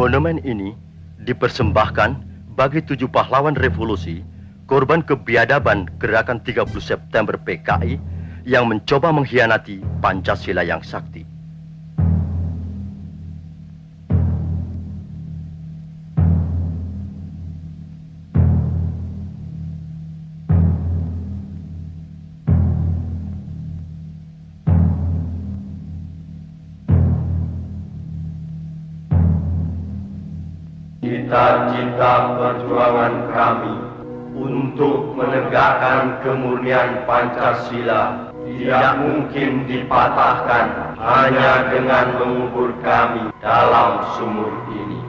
Monumen ini dipersembahkan bagi 7 pahlawan revolusi, korban kebiadaban gerakan 30 September PKI yang mencoba mengkhianati Pancasila yang sakti. Cita-cita perjuangan kami untuk menegakkan kemurnian Pancasila tidak mungkin dipatahkan hanya dengan mengubur kami dalam sumur ini.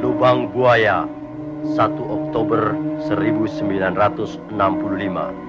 Lubang Buaya, 1 Oktober 1965.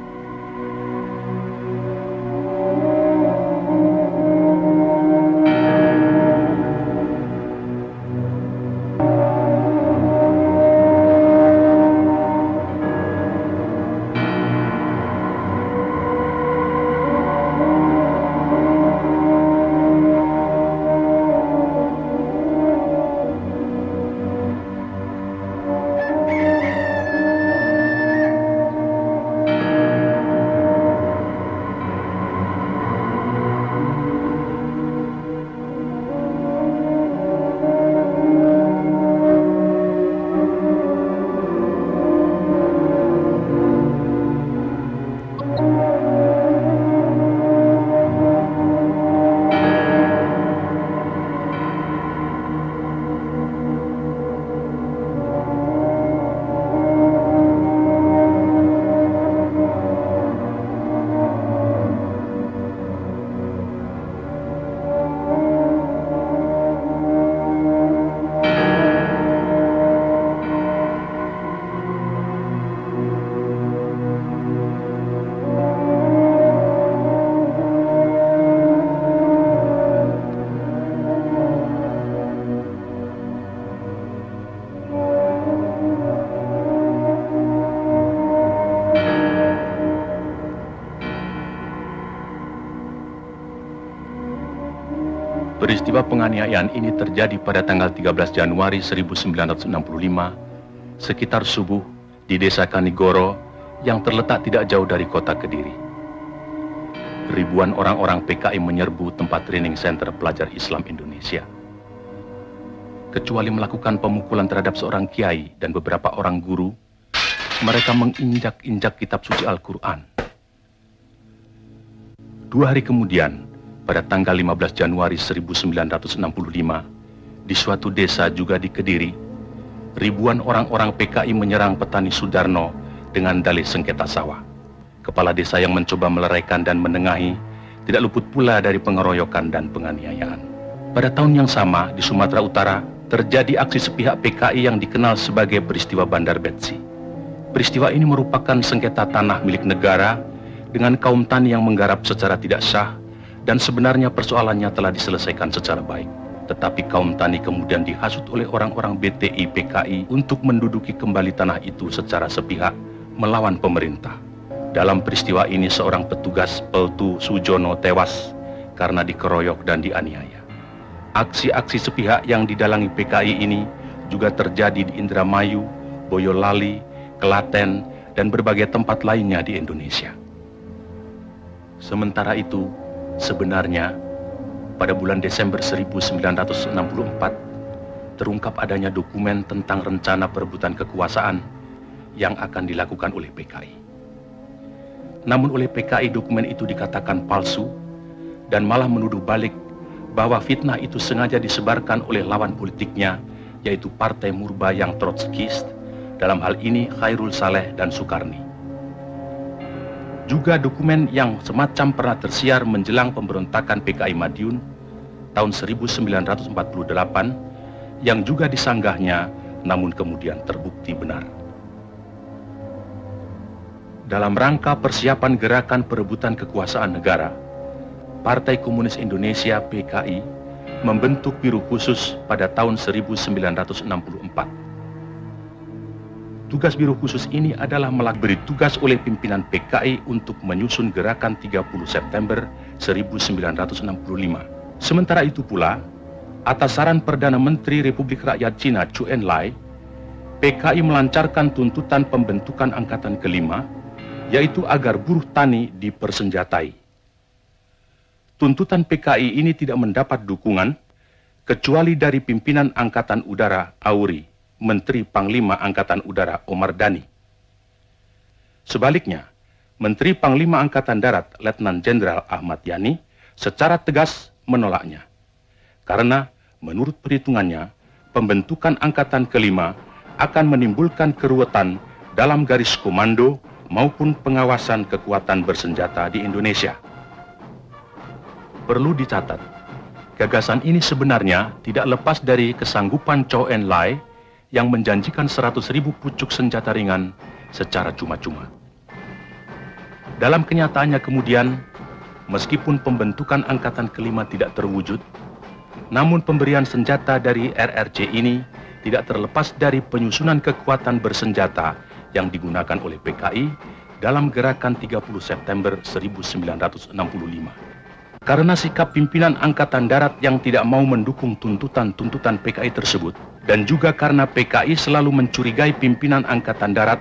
Peristiwa penganiayaan ini terjadi pada tanggal 13 Januari 1965, sekitar subuh di Desa Kanigoro yang terletak tidak jauh dari kota Kediri. Ribuan orang-orang PKI menyerbu tempat training center pelajar Islam Indonesia. Kecuali melakukan pemukulan terhadap seorang kiai dan beberapa orang guru, mereka menginjak-injak kitab suci Al-Quran. 2 hari kemudian, pada tanggal 15 Januari 1965, di suatu desa juga di Kediri, ribuan orang-orang PKI menyerang petani Sudarno dengan dalih sengketa sawah. Kepala desa yang mencoba meleraikan dan menengahi tidak luput pula dari pengeroyokan dan penganiayaan. Pada tahun yang sama, di Sumatera Utara, terjadi aksi sepihak PKI yang dikenal sebagai peristiwa Bandar Betsi. Peristiwa ini merupakan sengketa tanah milik negara dengan kaum tani yang menggarap secara tidak sah, dan sebenarnya persoalannya telah diselesaikan secara baik. Tetapi kaum tani kemudian dihasut oleh orang-orang BTI PKI untuk menduduki kembali tanah itu secara sepihak melawan pemerintah. Dalam peristiwa ini seorang petugas Peltu Sujono tewas karena dikeroyok dan dianiaya. Aksi-aksi sepihak yang didalangi PKI ini juga terjadi di Indramayu, Boyolali, Klaten, dan berbagai tempat lainnya di Indonesia. Sementara itu, sebenarnya, pada bulan Desember 1964, terungkap adanya dokumen tentang rencana perebutan kekuasaan yang akan dilakukan oleh PKI. Namun oleh PKI dokumen itu dikatakan palsu dan malah menuduh balik bahwa fitnah itu sengaja disebarkan oleh lawan politiknya, yaitu Partai Murba yang Trotskist, dalam hal ini Khairul Saleh dan Sukarni. Juga dokumen yang semacam pernah tersiar menjelang pemberontakan PKI Madiun tahun 1948 yang juga disanggahnya namun kemudian terbukti benar. Dalam rangka persiapan gerakan perebutan kekuasaan negara, Partai Komunis Indonesia PKI membentuk Biro Khusus pada tahun 1964. Tugas Biro Khusus ini adalah diberi tugas oleh pimpinan PKI untuk menyusun gerakan 30 September 1965. Sementara itu pula, atas saran Perdana Menteri Republik Rakyat Cina Zhou Enlai, PKI melancarkan tuntutan pembentukan angkatan kelima, yaitu agar buruh tani dipersenjatai. Tuntutan PKI ini tidak mendapat dukungan, kecuali dari pimpinan Angkatan Udara Auri, Menteri Panglima Angkatan Udara Omar Dhani. Sebaliknya, Menteri Panglima Angkatan Darat Letnan Jenderal Ahmad Yani secara tegas menolaknya. Karena menurut perhitungannya, pembentukan angkatan kelima akan menimbulkan keruwetan dalam garis komando maupun pengawasan kekuatan bersenjata di Indonesia. Perlu dicatat, gagasan ini sebenarnya tidak lepas dari kesanggupan Zhou Enlai yang menjanjikan 100.000 pucuk senjata ringan secara cuma-cuma. Dalam kenyataannya kemudian, meskipun pembentukan angkatan kelima tidak terwujud, namun pemberian senjata dari RRC ini tidak terlepas dari penyusunan kekuatan bersenjata yang digunakan oleh PKI dalam gerakan 30 September 1965. Karena sikap pimpinan Angkatan Darat yang tidak mau mendukung tuntutan-tuntutan PKI tersebut, dan juga karena PKI selalu mencurigai pimpinan Angkatan Darat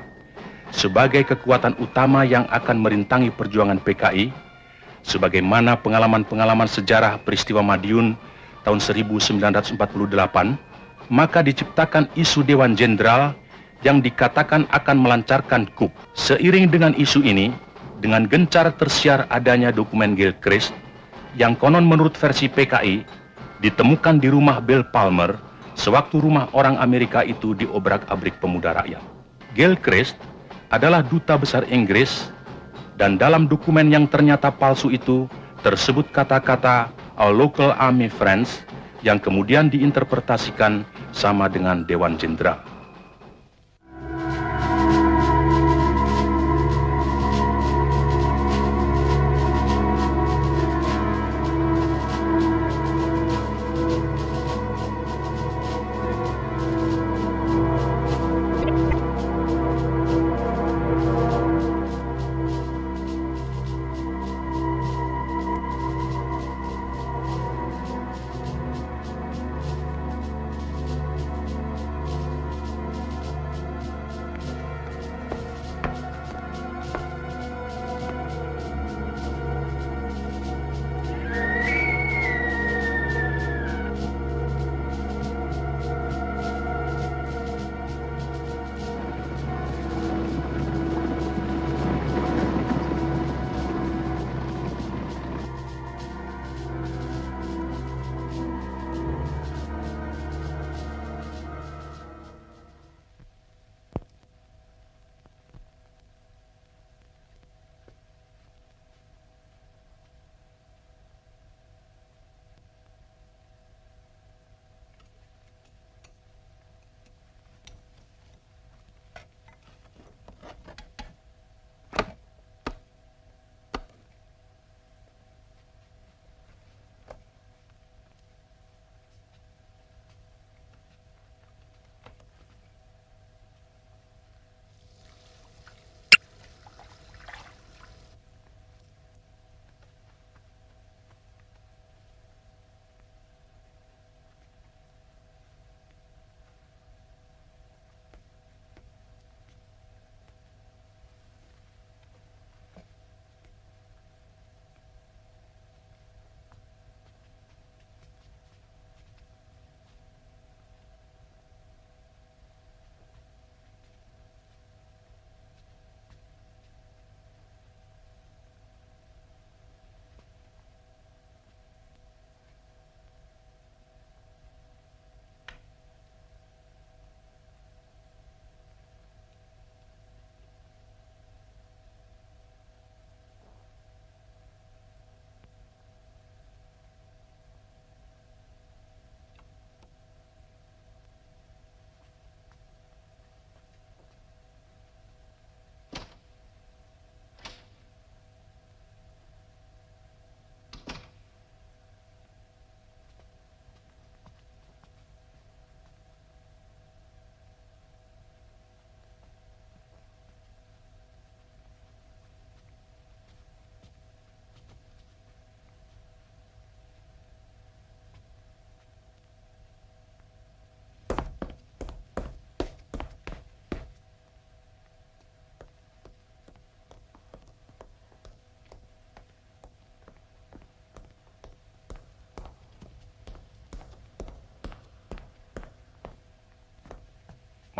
sebagai kekuatan utama yang akan merintangi perjuangan PKI, sebagaimana pengalaman-pengalaman sejarah peristiwa Madiun tahun 1948, maka diciptakan isu Dewan Jenderal yang dikatakan akan melancarkan coup. Seiring dengan isu ini, dengan gencar tersiar adanya dokumen Gilchrist yang konon menurut versi PKI ditemukan di rumah Bill Palmer sewaktu rumah orang Amerika itu diobrak-abrik pemuda rakyat. Gilchrist adalah duta besar Inggris, dan dalam dokumen yang ternyata palsu itu tersebut kata-kata "Our local army friends" yang kemudian diinterpretasikan sama dengan Dewan Jenderal.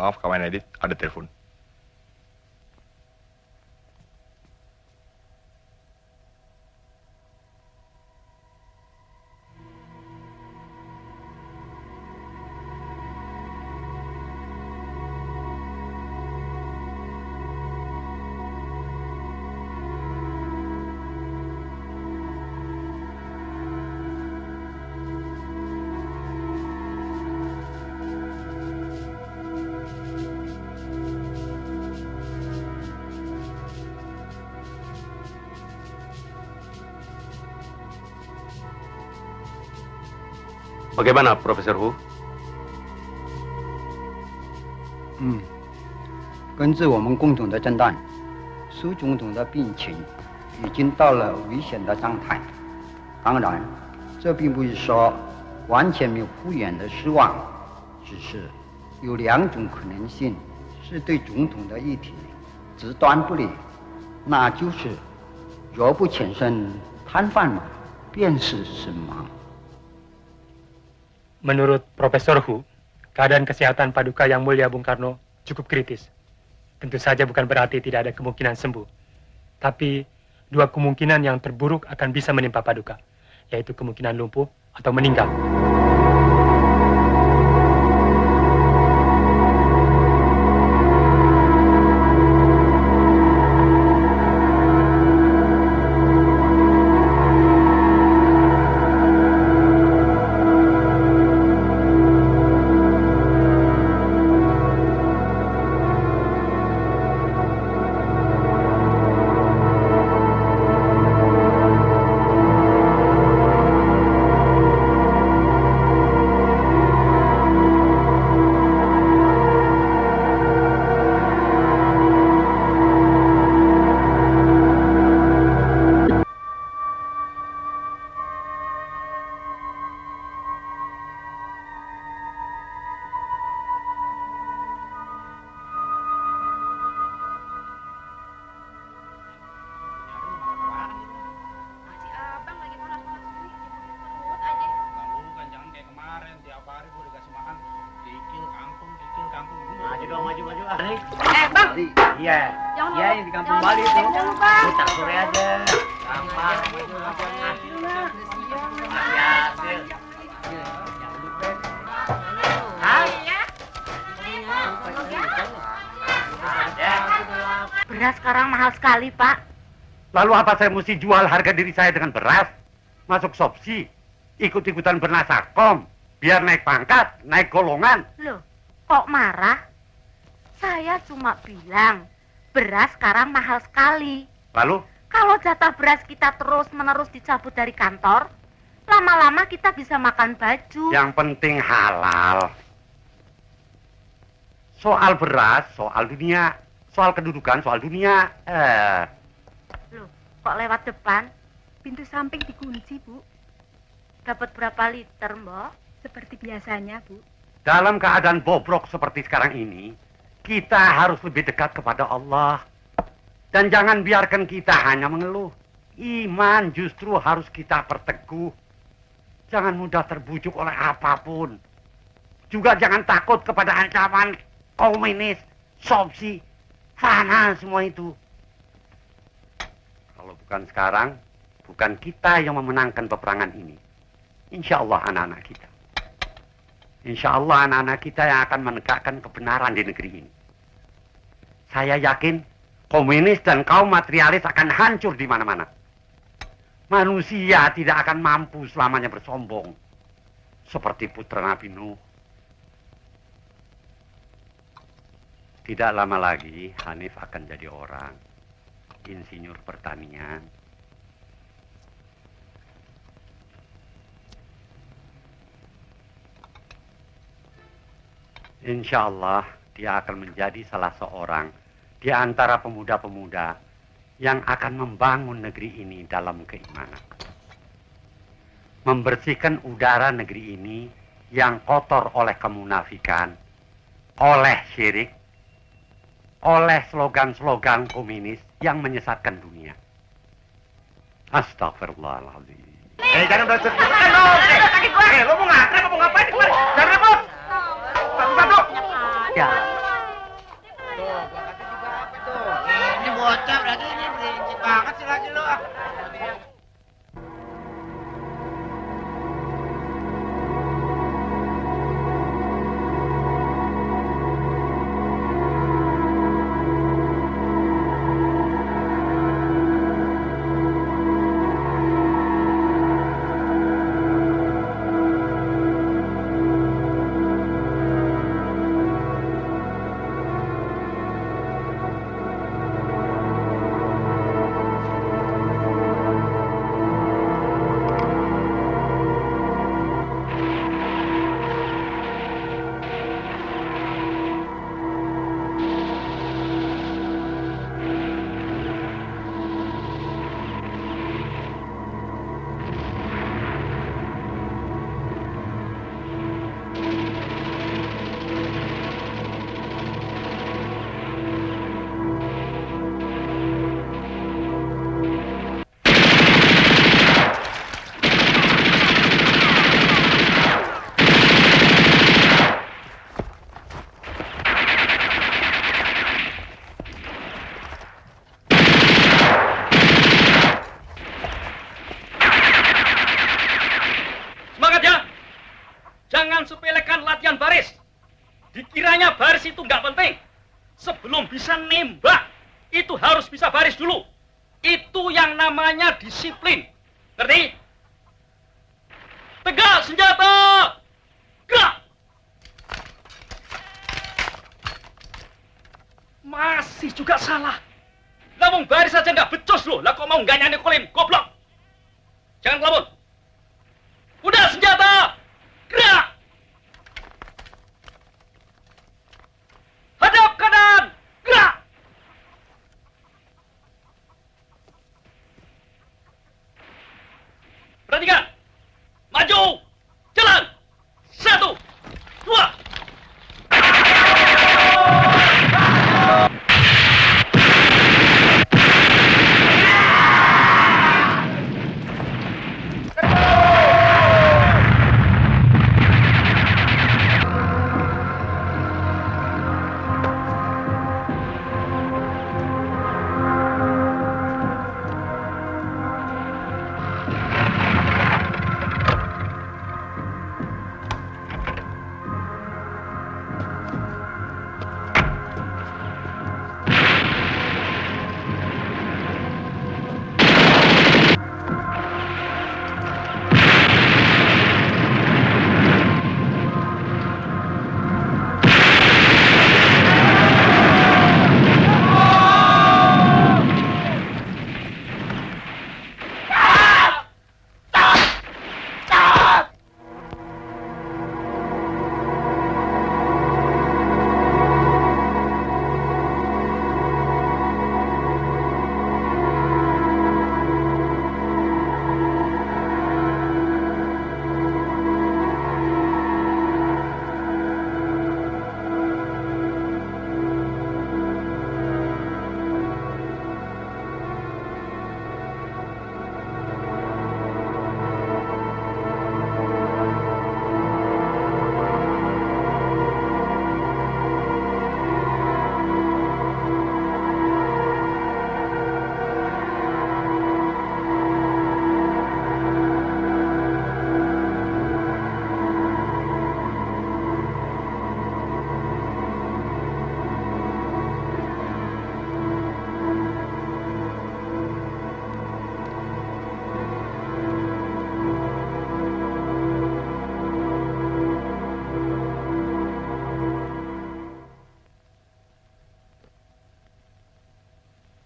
Maaf, kawan Edit, ada telepon. Bagaimana, Profesor Hu? 根据我们共同的诊断，苏总统的病情已经到了危险的状态。当然，这并不是说完全没有复原的希望，只是有2种可能性是对总统的议题极端不利，那就是若不全身瘫痪嘛，便是死亡。 Menurut Profesor Hu, keadaan kesehatan Paduka Yang Mulia Bung Karno cukup kritis. Tentu saja bukan berarti tidak ada kemungkinan sembuh. Tapi 2 kemungkinan yang terburuk akan bisa menimpa Paduka, yaitu kemungkinan lumpuh atau meninggal. Iya, iya yang di kampung Bali itu. Putar sore aja. Gampang. Beras sekarang mahal sekali, Pak. Lalu apa saya mesti jual harga diri saya dengan beras? Masuk Sopsi, ikut-ikutan bernasakom, biar naik pangkat, naik golongan. Loh, kok marah? Saya cuma bilang, beras sekarang mahal sekali. Lalu? Kalau jatah beras kita terus-menerus dicabut dari kantor, lama-lama kita bisa makan baju. Yang penting halal. Soal beras, soal dunia. Soal kedudukan, soal dunia. Loh, kok lewat depan? Pintu samping dikunci, Bu. Dapat berapa liter, Mbak? Seperti biasanya, Bu. Dalam keadaan bobrok seperti sekarang ini, kita harus lebih dekat kepada Allah. Dan jangan biarkan kita hanya mengeluh. Iman justru harus kita perteguh. Jangan mudah terbujuk oleh apapun. Juga jangan takut kepada ancaman komunis, Sopsi, fana semua itu. Kalau bukan sekarang, bukan kita yang memenangkan peperangan ini. Insya Allah anak-anak kita. Insya Allah anak-anak kita yang akan menegakkan kebenaran di negeri ini. Saya yakin komunis dan kaum materialis akan hancur di mana-mana. Manusia tidak akan mampu selamanya bersombong. Seperti putra Nabi Nuh. Tidak lama lagi Hanif akan jadi orang. Insinyur pertanian. Insya Allah dia akan menjadi salah seorang di antara pemuda-pemuda yang akan membangun negeri ini dalam keimanan. Membersihkan udara negeri ini yang kotor oleh kemunafikan, oleh syirik, oleh slogan-slogan komunis yang menyesatkan dunia. Astagfirullahaladzim. Jangan berasal. Lo mau ngapain? Jangan ribut. Satu-satu. Ya, Jangan sepelekan latihan baris. Dikiranya baris itu nggak penting. Sebelum bisa nembak, itu harus bisa baris dulu. Itu yang namanya disiplin. Ngerti? Tegak senjata! Gerak! Masih juga salah. Ngomong baris saja nggak becus loh. Lah kok mau nggak nyanyi kolim? Goblok! Jangan ngelamun. Udah senjata! Gerak! Hadap kanan! Gerak! Perhatikan! Maju! Jalan! 1, 2.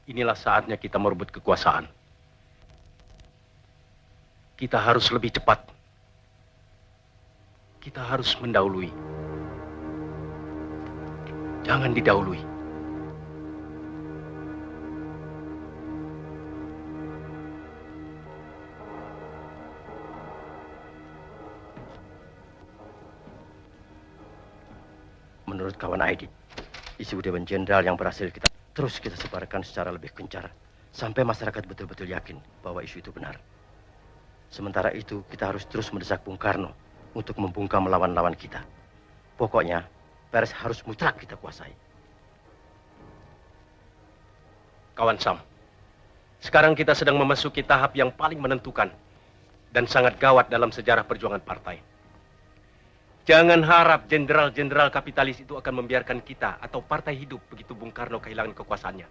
Inilah saatnya kita merebut kekuasaan. Kita harus lebih cepat. Kita harus mendahului. Jangan didahului. Menurut kawan Aidi, isu Dewan Jenderal yang berhasil kita terus kita sebarkan secara lebih gencar sampai masyarakat betul-betul yakin bahwa isu itu benar. Sementara itu, kita harus terus mendesak Bung Karno untuk membungkam lawan-lawan kita. Pokoknya, pers harus mutlak kita kuasai. Kawan Sam, sekarang kita sedang memasuki tahap yang paling menentukan dan sangat gawat dalam sejarah perjuangan partai. Jangan harap jenderal-jenderal kapitalis itu akan membiarkan kita atau partai hidup begitu Bung Karno kehilangan kekuasaannya.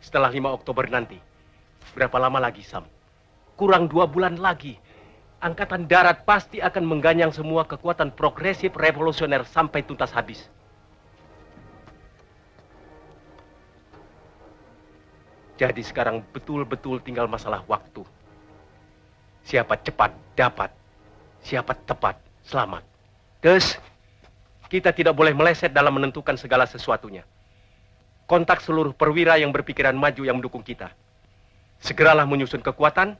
Setelah 5 Oktober nanti, berapa lama lagi, Sam? Kurang 2 bulan lagi. Angkatan Darat pasti akan mengganyang semua kekuatan progresif revolusioner sampai tuntas habis. Jadi sekarang betul-betul tinggal masalah waktu. Siapa cepat dapat, siapa tepat selamat. Terus, kita tidak boleh meleset dalam menentukan segala sesuatunya. Kontak seluruh perwira yang berpikiran maju yang mendukung kita. Segeralah menyusun kekuatan,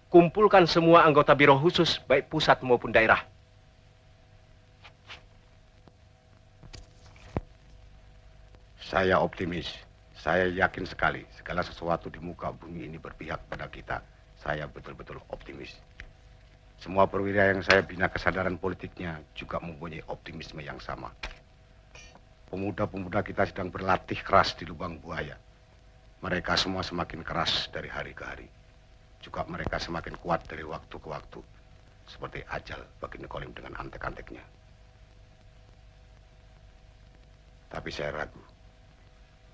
kumpulkan semua anggota biro khusus, baik pusat maupun daerah. Saya optimis. Saya yakin sekali segala sesuatu di muka bumi ini berpihak pada kita. Saya betul-betul optimis. Semua perwira yang saya bina kesadaran politiknya juga mempunyai optimisme yang sama. Pemuda-pemuda kita sedang berlatih keras di lubang buaya. Mereka semua semakin keras dari hari ke hari. Juga mereka semakin kuat dari waktu ke waktu. seperti ajal bagi Nekolim dengan antek-anteknya. Tapi saya ragu,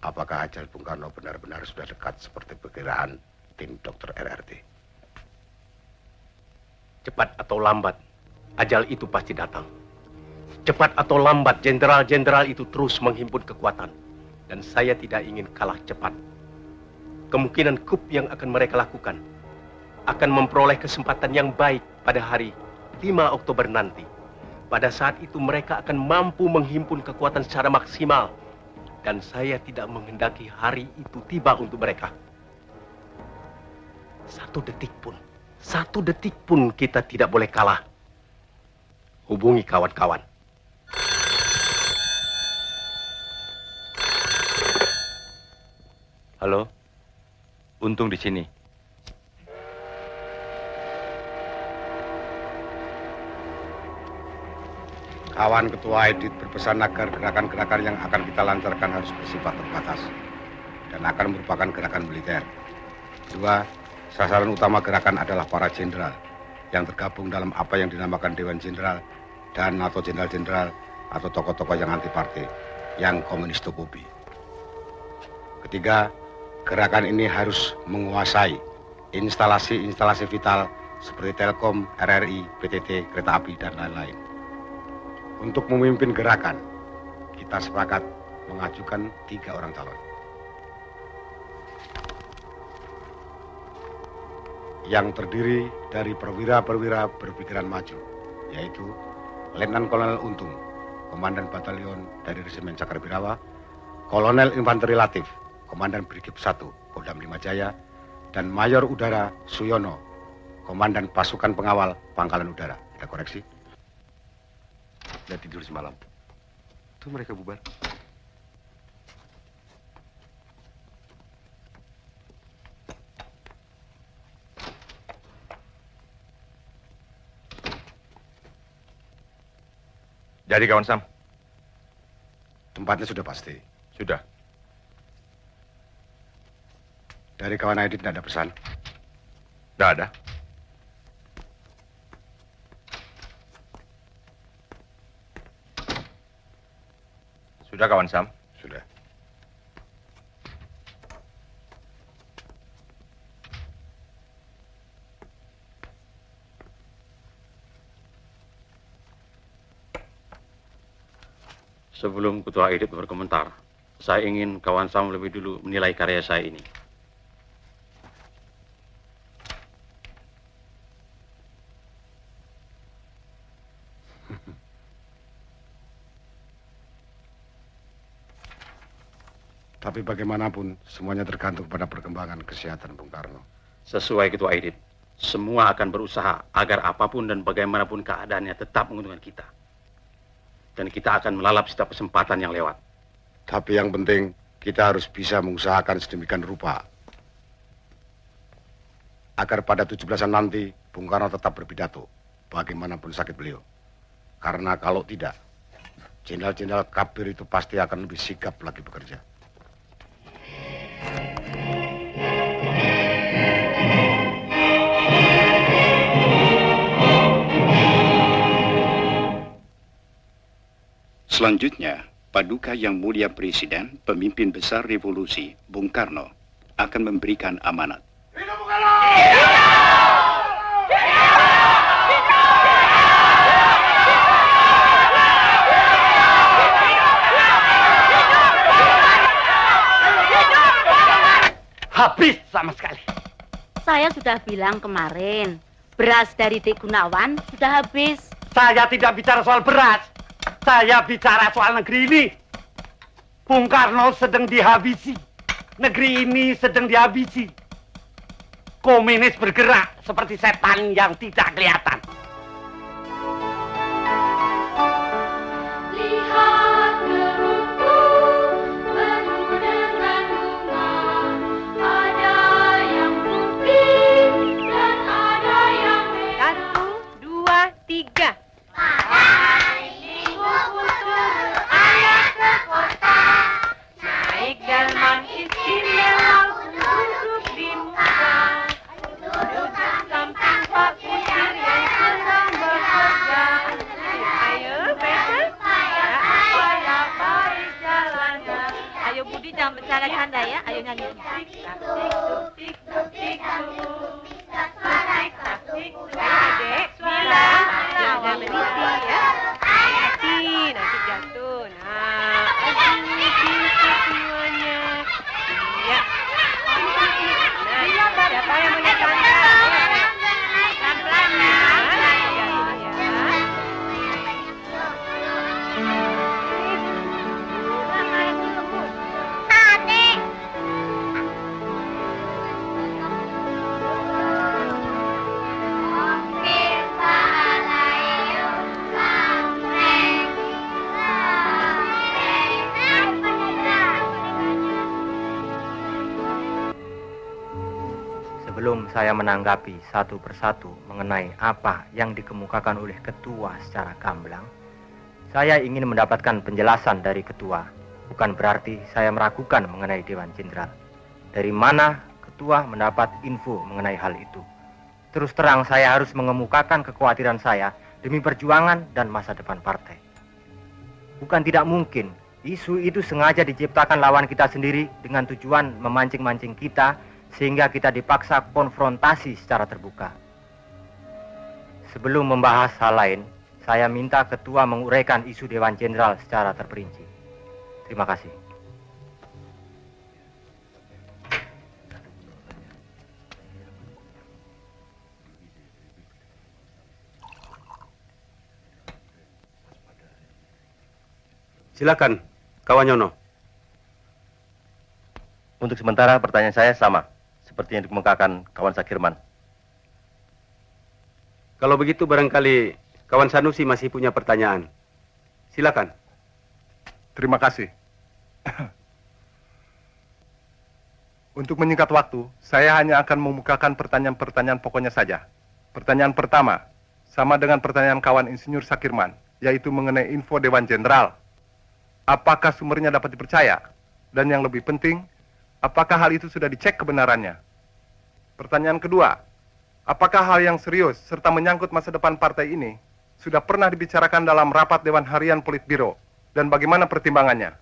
apakah ajal Bung Karno benar-benar sudah dekat seperti perkiraan tim dokter RRT? Cepat atau lambat, ajal itu pasti datang. Cepat atau lambat, jenderal-jenderal itu terus menghimpun kekuatan. Dan saya tidak ingin kalah cepat. Kemungkinan coup yang akan mereka lakukan akan memperoleh kesempatan yang baik pada hari 5 Oktober nanti. Pada saat itu mereka akan mampu menghimpun kekuatan secara maksimal. Dan saya tidak menghendaki hari itu tiba untuk mereka. Satu detik pun kita tidak boleh kalah. Hubungi kawan-kawan. Halo, Untung di sini. Kawan Ketua Edit berpesan agar gerakan-gerakan yang akan kita lancarkan harus bersifat terbatas dan akan merupakan gerakan militer. Kedua, sasaran utama gerakan adalah para jenderal yang tergabung dalam apa yang dinamakan Dewan Jenderal dan atau jenderal-jenderal atau tokoh-tokoh yang anti partai, yang komunis tokobi. Ketiga, gerakan ini harus menguasai instalasi-instalasi vital seperti Telkom, RRI, PTT, kereta api, dan lain-lain. Untuk memimpin gerakan, kita sepakat mengajukan 3 orang calon. Yang terdiri dari perwira-perwira berpikiran maju, yaitu Letnan Kolonel Untung, Komandan Batalion dari Resimen Cakrawirawa, Kolonel Infanteri Latif, Komandan Brigif 1, Kodam 5 Jaya, dan Mayor Udara Suyono, Komandan Pasukan Pengawal Pangkalan Udara. Ada koreksi? Sudah tidur semalam. Tuh mereka bubar. Jadi kawan Sam? Tempatnya sudah pasti. Sudah. Dari kawan Edit tidak ada pesan? Tidak ada. Sudah kawan Sam? Sudah. Sebelum Ketua Edit berkomentar, saya ingin kawan Sam lebih dulu menilai karya saya ini. Tapi bagaimanapun, semuanya tergantung pada perkembangan kesehatan Bung Karno. Sesuai Ketua Edit, semua akan berusaha agar apapun dan bagaimanapun keadaannya tetap menguntungkan kita. Dan kita akan melalap setiap kesempatan yang lewat. Tapi yang penting, kita harus bisa mengusahakan sedemikian rupa agar pada 17-an nanti, Bung Karno tetap berpidato, bagaimanapun sakit beliau. Karena kalau tidak, jenderal-jenderal kabir itu pasti akan lebih sigap lagi bekerja. Selanjutnya, Paduka Yang Mulia Presiden, Pemimpin Besar Revolusi, Bung Karno, akan memberikan amanat. Hidup Bung Karno! Habis sama sekali. Saya sudah bilang kemarin, beras dari Dek Gunawan sudah habis. Saya tidak bicara soal beras. Saya bicara soal negeri ini. Bung Karno sedang dihabisi. Negeri ini sedang dihabisi. Komunis bergerak seperti setan yang tidak kelihatan. Lihat gerumbu penuh dengan bunga. Ada yang putih dan ada yang merah. 1, 2, 3. Naik delman istimewa duduk di muka. Duduk di samping Pak Kusir yang senang Sebelum saya menanggapi satu persatu mengenai apa yang dikemukakan oleh ketua secara gamblang, saya ingin mendapatkan penjelasan dari ketua. Bukan berarti saya meragukan mengenai Dewan Jenderal. Dari mana ketua mendapat info mengenai hal itu? Terus terang saya harus mengemukakan kekhawatiran saya demi perjuangan dan masa depan partai. Bukan tidak mungkin isu itu sengaja diciptakan lawan kita sendiri dengan tujuan memancing-mancing kita sehingga kita dipaksa konfrontasi secara terbuka. Sebelum membahas hal lain, saya minta ketua menguraikan isu Dewan Jenderal secara terperinci. Terima kasih. Silakan, kawan Nyono. Untuk sementara pertanyaan saya sama seperti yang dikemukakan kawan Sakirman. Kalau begitu barangkali kawan Sanusi masih punya pertanyaan. Silakan. Terima kasih. Untuk menyingkat waktu, saya hanya akan memukakan pertanyaan-pertanyaan pokoknya saja. Pertanyaan pertama, sama dengan pertanyaan kawan Insinyur Sakirman, yaitu mengenai info Dewan Jenderal. Apakah sumbernya dapat dipercaya? Dan yang lebih penting, apakah hal itu sudah dicek kebenarannya? Pertanyaan kedua, apakah hal yang serius serta menyangkut masa depan partai ini sudah pernah dibicarakan dalam rapat Dewan Harian Politbiro? Dan bagaimana pertimbangannya?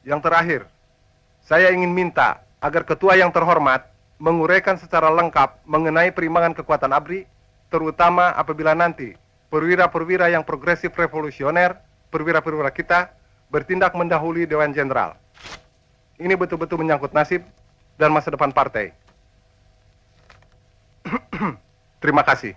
Yang terakhir, saya ingin minta agar ketua yang terhormat menguraikan secara lengkap mengenai perimbangan kekuatan ABRI, terutama apabila nanti perwira-perwira yang progresif revolusioner, perwira-perwira kita, bertindak mendahului Dewan Jenderal. Ini betul-betul menyangkut nasib dan masa depan partai. Terima kasih.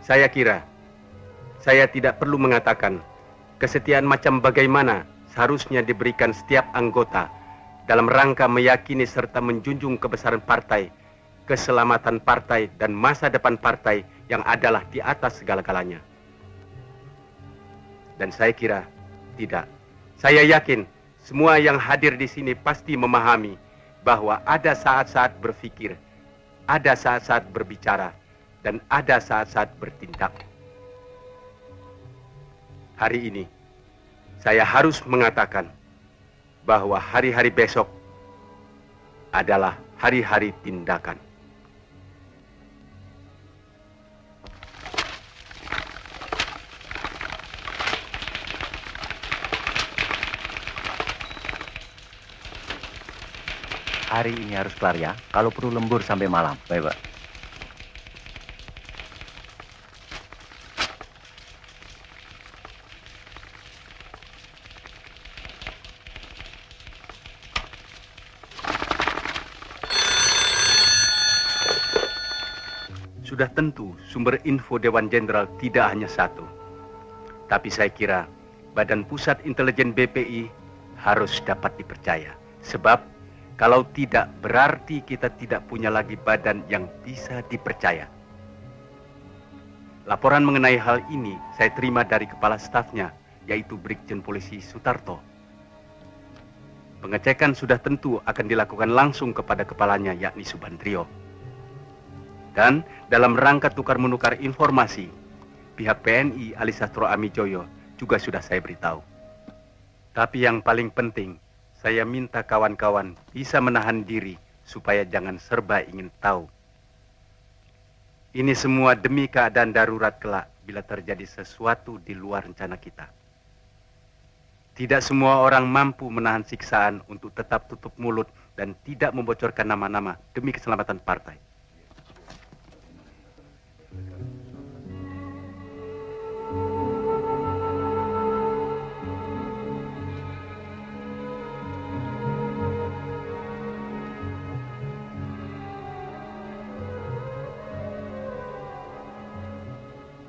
Saya kira, saya tidak perlu mengatakan kesetiaan macam bagaimana seharusnya diberikan setiap anggota dalam rangka meyakini serta menjunjung kebesaran partai, keselamatan partai, dan masa depan partai yang adalah di atas segala-galanya. Dan saya kira, tidak. Saya yakin semua yang hadir di sini pasti memahami bahwa ada saat-saat berpikir, ada saat-saat berbicara, dan ada saat-saat bertindak. Hari ini, saya harus mengatakan bahwa hari-hari besok adalah hari-hari tindakan. Hari ini harus kelar ya, kalau perlu lembur sampai malam. Baik, Pak. Sudah tentu sumber info Dewan Jenderal tidak hanya satu. Tapi saya kira Badan Pusat Intelijen BPI harus dapat dipercaya. Sebab kalau tidak berarti kita tidak punya lagi badan yang bisa dipercaya. Laporan mengenai hal ini saya terima dari kepala stafnya, yaitu Brigjen Polisi Sutarto. Pengecekan sudah tentu akan dilakukan langsung kepada kepalanya, yakni Subandrio. Dan dalam rangka tukar-menukar informasi, pihak PNI Ali Sastro Amijoyo juga sudah saya beritahu. Tapi yang paling penting, saya minta kawan-kawan bisa menahan diri supaya jangan serba ingin tahu. Ini semua demi keadaan darurat kelak bila terjadi sesuatu di luar rencana kita. Tidak semua orang mampu menahan siksaan untuk tetap tutup mulut dan tidak membocorkan nama-nama demi keselamatan partai.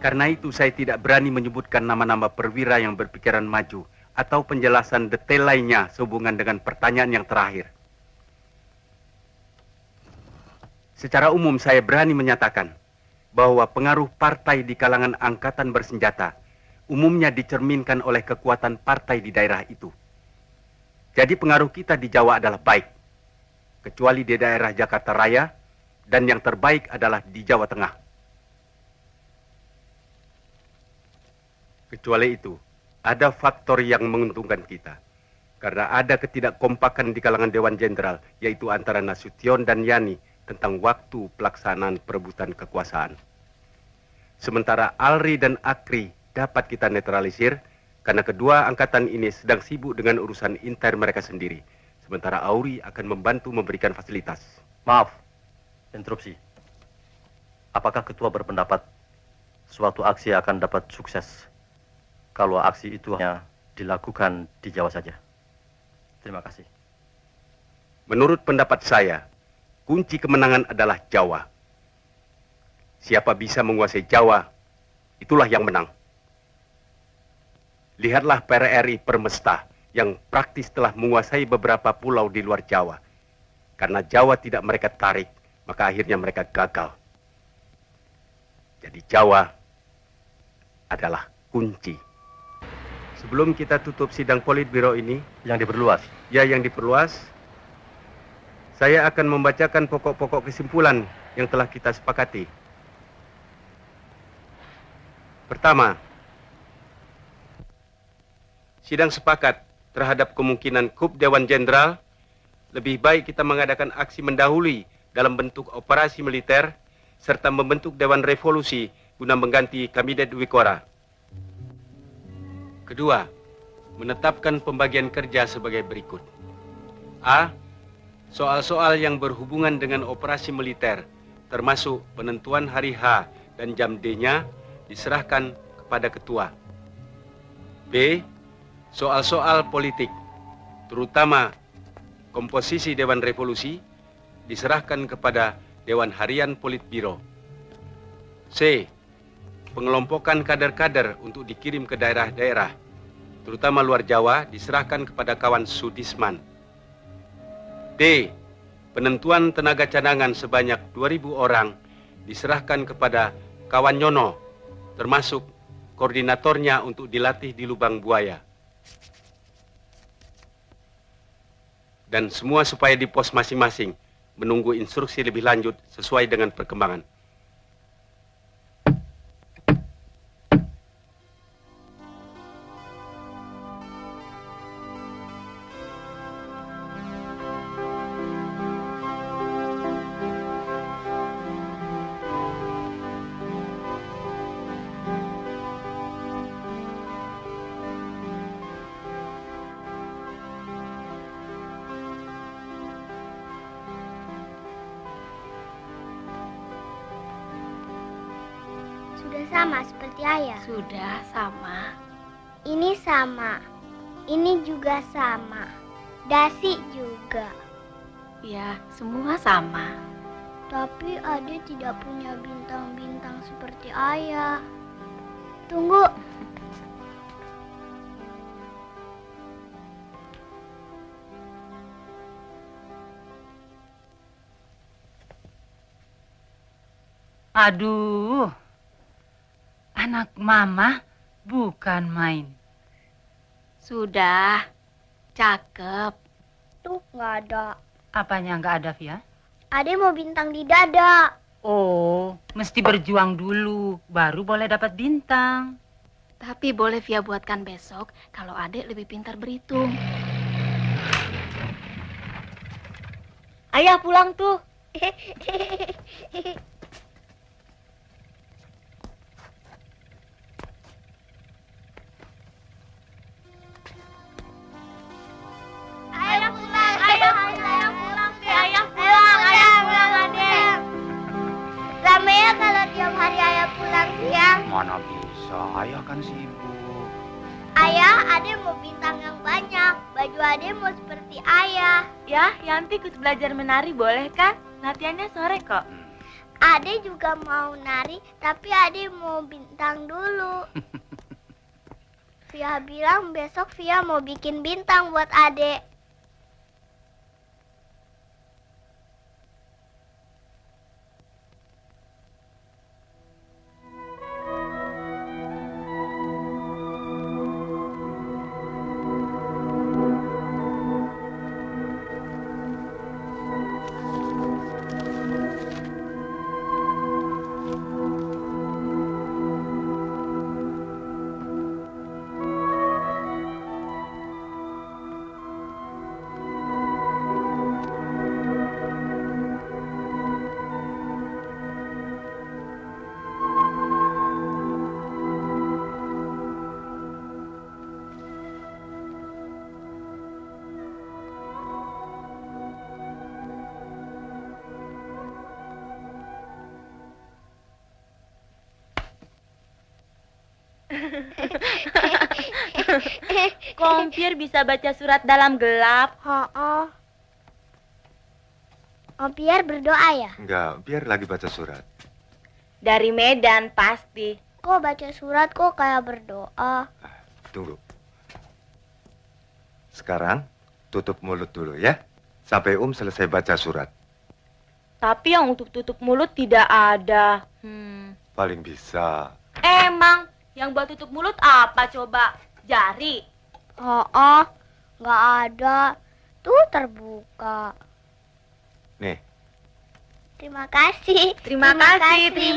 Karena itu saya tidak berani menyebutkan nama-nama perwira yang berpikiran maju atau penjelasan detail lainnya sehubungan dengan pertanyaan yang terakhir. Secara umum saya berani menyatakan bahwa pengaruh partai di kalangan angkatan bersenjata umumnya dicerminkan oleh kekuatan partai di daerah itu. Jadi pengaruh kita di Jawa adalah baik, kecuali di daerah Jakarta Raya, dan yang terbaik adalah di Jawa Tengah. Kecuali itu, ada faktor yang menguntungkan kita. Karena ada ketidakkompakan di kalangan Dewan Jenderal, yaitu antara Nasution dan Yani tentang waktu pelaksanaan perebutan kekuasaan. Sementara Alri dan Akri dapat kita netralisir, karena kedua angkatan ini sedang sibuk dengan urusan intern mereka sendiri. Sementara Auri akan membantu memberikan fasilitas. Maaf, interupsi. Apakah ketua berpendapat suatu aksi akan dapat sukses kalau aksi itu hanya dilakukan di Jawa saja? Terima kasih. Menurut pendapat saya, kunci kemenangan adalah Jawa. Siapa bisa menguasai Jawa, itulah yang menang. Lihatlah PRRI Permesta yang praktis telah menguasai beberapa pulau di luar Jawa. Karena Jawa tidak mereka tarik, maka akhirnya mereka gagal. Jadi Jawa adalah kunci. Sebelum kita tutup sidang Politbiro ini, yang diperluas. Ya, yang diperluas. Saya akan membacakan pokok-pokok kesimpulan yang telah kita sepakati. Pertama, sidang sepakat terhadap kemungkinan kup Dewan Jenderal, lebih baik kita mengadakan aksi mendahului dalam bentuk operasi militer, serta membentuk Dewan Revolusi guna mengganti Kabinet Wikora. Kedua, menetapkan pembagian kerja sebagai berikut. A. Soal-soal yang berhubungan dengan operasi militer, termasuk penentuan hari H dan jam D-nya, diserahkan kepada ketua. B. Soal-soal politik, terutama komposisi Dewan Revolusi, diserahkan kepada Dewan Harian Politbiro. C. Pengelompokan kader-kader untuk dikirim ke daerah-daerah, terutama luar Jawa, diserahkan kepada kawan Sudisman. D. Penentuan tenaga cadangan sebanyak 2.000 orang diserahkan kepada kawan Nyono, termasuk koordinatornya untuk dilatih di lubang buaya. Dan semua supaya di pos masing-masing menunggu instruksi lebih lanjut sesuai dengan perkembangan. Sudah sama seperti ayah. Sudah sama. Ini sama. Ini juga sama. Dasi juga. Ya, semua sama. Tapi Ade tidak punya bintang-bintang seperti ayah. Tunggu. Aduh, anak mama bukan main. Sudah, cakep. Tuh, nggak ada. Apanya nggak ada, Via? Ade mau bintang di dada. Oh, mesti berjuang dulu, baru boleh dapat bintang. Tapi boleh Via buatkan besok kalau Adek lebih pintar berhitung. Ayah pulang tuh. Ayah pulang, ayah pulang, ayah pulang, Adek. Rame ya kalau tiap hari ayah pulang siang. Mana bisa, ayah kan sibuk. Ayah, Ade mau bintang yang banyak. Baju Ade mau seperti ayah. Ya, Yanti ikut belajar menari boleh kan? Latihannya sore kok. Ade juga mau nari, tapi Ade mau bintang dulu. Via bilang besok Via mau bikin bintang buat Ade. Kompir bisa baca surat dalam gelap. Oh. Om Pierre berdoa ya? Enggak, biar lagi baca surat. Dari Medan pasti. Kok baca surat kok kayak berdoa? Tunggu. Sekarang tutup mulut dulu ya. Sampai selesai baca surat. Tapi yang untuk tutup mulut tidak ada. Paling bisa. Emang yang buat tutup mulut apa coba? Jari? Oh, nggak ada. Tuh terbuka. Nih. Terima kasih. Terima kasih.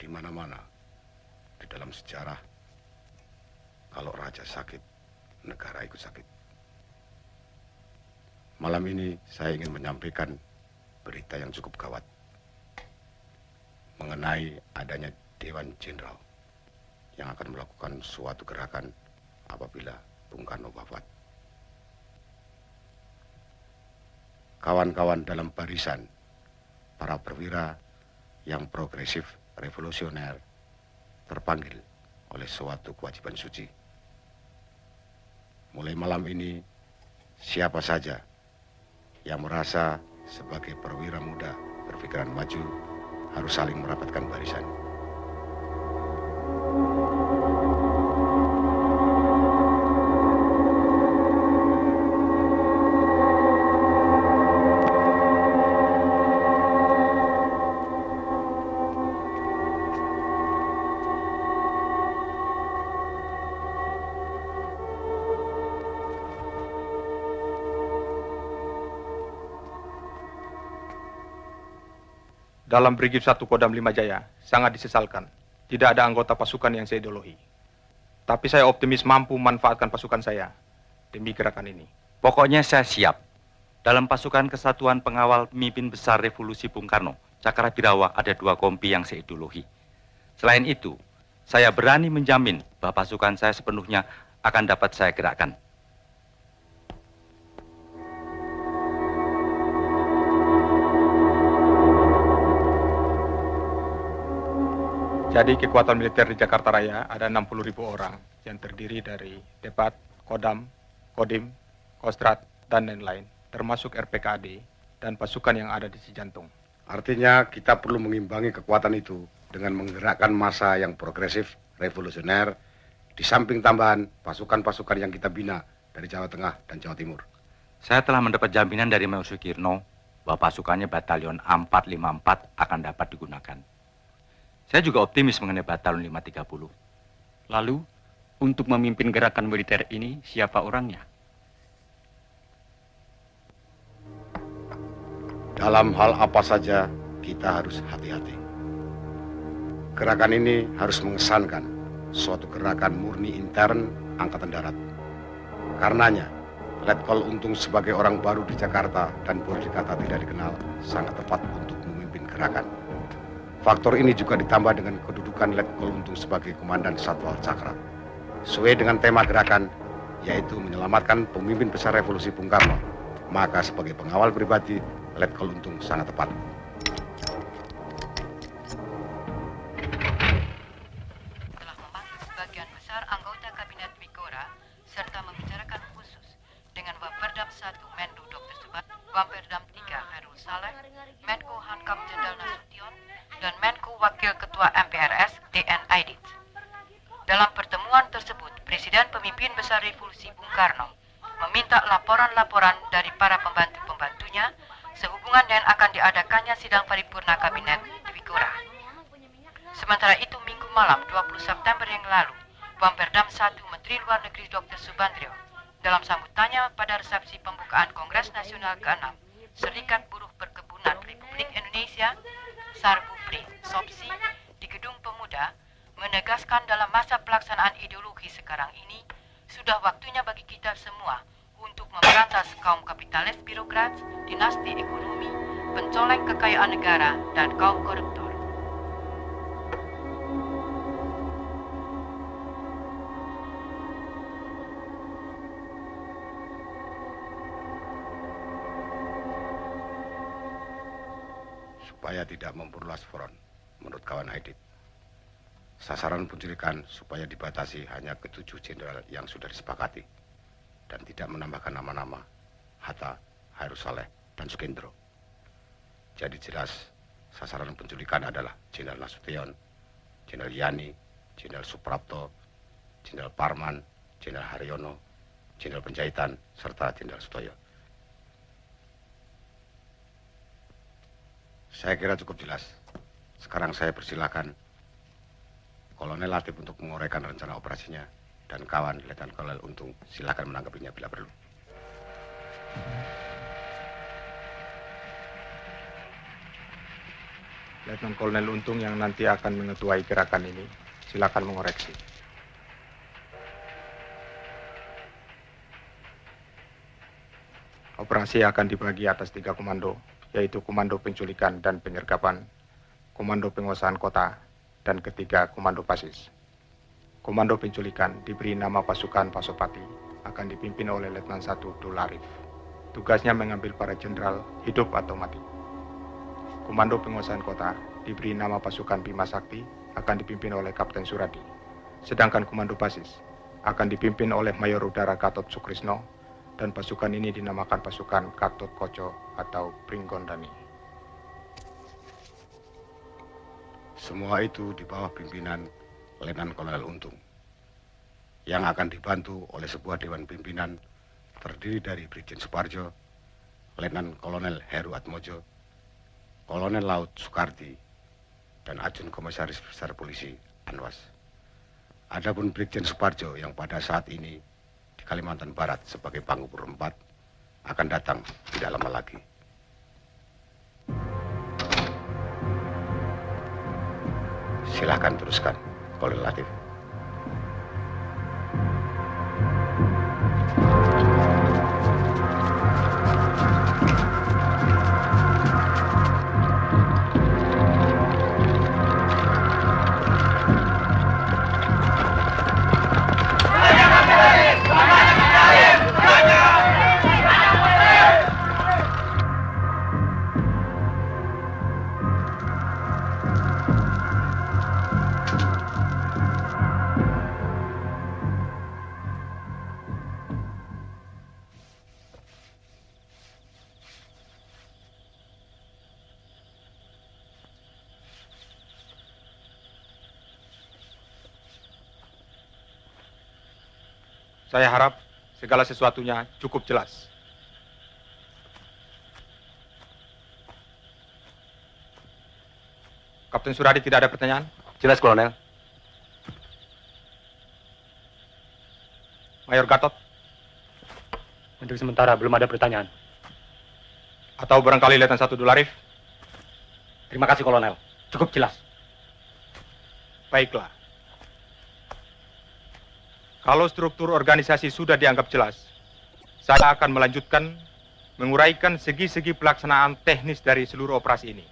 Di mana-mana di dalam sejarah, kalau raja sakit, negara ikut sakit. Malam ini saya ingin menyampaikan berita yang cukup gawat mengenai adanya Dewan Jenderal yang akan melakukan suatu gerakan apabila Bung Karno wafat. Kawan-kawan dalam barisan para perwira yang progresif revolusioner terpanggil oleh suatu kewajiban suci. Mulai malam ini, siapa saja yang merasa sebagai perwira muda berpikiran maju harus saling merapatkan barisan. Dalam Brigif 1 Kodam 5 Jaya, sangat disesalkan. Tidak ada anggota pasukan yang seideologi. Tapi saya optimis mampu memanfaatkan pasukan saya demi gerakan ini. Pokoknya saya siap. Dalam pasukan Kesatuan Pengawal Pemimpin Besar Revolusi Bung Karno, Cakrabirawa ada 2 kompi yang seideologi. Selain itu, saya berani menjamin bahwa pasukan saya sepenuhnya akan dapat saya gerakkan. Jadi kekuatan militer di Jakarta Raya ada 60.000 orang yang terdiri dari Depat, Kodam, Kodim, Kostrat, dan lain-lain, termasuk RPKAD dan pasukan yang ada di Cijantung. Artinya kita perlu mengimbangi kekuatan itu dengan menggerakkan massa yang progresif, revolusioner, di samping tambahan pasukan-pasukan yang kita bina dari Jawa Tengah dan Jawa Timur. Saya telah mendapat jaminan dari Mayor Sukirno bahwa pasukannya Batalion A454 akan dapat digunakan. Saya juga optimis mengenai Batalion 530. Lalu, untuk memimpin gerakan militer ini, siapa orangnya? Dalam hal apa saja, kita harus hati-hati. Gerakan ini harus mengesankan suatu gerakan murni intern Angkatan Darat. Karenanya, Letkol Untung sebagai orang baru di Jakarta dan boleh dikata tidak dikenal, sangat tepat untuk memimpin gerakan. Faktor ini juga ditambah dengan kedudukan Letkol Untung sebagai Komandan Satwal Cakra. Sesuai dengan tema gerakan, yaitu menyelamatkan pemimpin besar revolusi Bung Karno. Maka sebagai pengawal pribadi, Letkol Untung sangat tepat. besar anggota Kabinet Wikora serta membicarakan khusus dengan Wamperdam 1 Menlu Dr. Subat, Wamperdam 3 Hairul Saleh, Menko Hankam Jenderal Nasution, dan Menko Wakil Ketua MPRS DN Aidit. Dalam pertemuan tersebut, Presiden Pemimpin Besar Revolusi Bung Karno meminta laporan-laporan dari para pembantu-pembantunya sehubungan dengan akan diadakannya sidang paripurna Kabinet Wikora. Sementara itu, Minggu malam 20 September yang lalu, Wamperdam 1 Menteri Luar Negeri Dr. Subandrio dalam sambutannya pada resepsi pembukaan Kongres Nasional ke-6 Serikat Buruh Perkebunan Republik Indonesia Sarbupri Sopsi di Gedung Pemuda menegaskan dalam masa pelaksanaan ideologi sekarang ini sudah waktunya bagi kita semua untuk memberantas kaum kapitalis birokrat, dinasti ekonomi, pencoleng kekayaan negara, dan kaum koruptor. Supaya tidak memperluas front, menurut kawan Aidit, sasaran penculikan supaya dibatasi hanya ke 7 jenderal yang sudah disepakati dan tidak menambahkan nama-nama Hatta, Hairul Saleh, dan Sukendro. Jadi jelas sasaran penculikan adalah Jenderal Nasution, Jenderal Yani, Jenderal Suprapto, Jenderal Parman, Jenderal Haryono, Jenderal Penjahitan, serta Jenderal Sutoyo. Saya kira cukup jelas. Sekarang saya persilakan Kolonel Latif untuk menguraikan rencana operasinya dan kawan Letnan Kolonel Untung silakan menanggapinya bila perlu. Letnan Kolonel Untung yang nanti akan mengetuai gerakan ini, silakan mengoreksi. Operasi akan dibagi atas 3 komando, yaitu Komando Penculikan dan Penyergapan, Komando Penguasaan Kota, dan ketiga Komando Pasis. Komando Penculikan diberi nama Pasukan Pasopati, akan dipimpin oleh Letnan 1 Dul Arif. Tugasnya mengambil para jenderal hidup atau mati. Komando Penguasaan Kota diberi nama Pasukan Bima Sakti, akan dipimpin oleh Kapten Suradi. Sedangkan Komando Pasis akan dipimpin oleh Mayor Udara Gatot Sukrisno, dan pasukan ini dinamakan Pasukan Gatot Koco atau Pringgondani. Semua itu di bawah pimpinan Letnan Kolonel Untung, yang akan dibantu oleh sebuah dewan pimpinan terdiri dari Brigjen Suparjo, Letnan Kolonel Heru Atmojo, Kolonel Laut Soekardi, dan Ajun Komisaris Besar Polisi Anwas. Adapun Brigjen Suparjo yang pada saat ini di Kalimantan Barat sebagai Pangubur 4 akan datang tidak lama lagi. Silahkan teruskan, Kolonel Latif. Saya harap segala sesuatunya cukup jelas. Kapten Suradi tidak ada pertanyaan? Jelas, Kolonel. Mayor Gatot? Untuk sementara belum ada pertanyaan. Atau barangkali Letnan 1 Dul Arif? Terima kasih, Kolonel. Cukup jelas. Baiklah. Kalau struktur organisasi sudah dianggap jelas, saya akan melanjutkan menguraikan segi-segi pelaksanaan teknis dari seluruh operasi ini.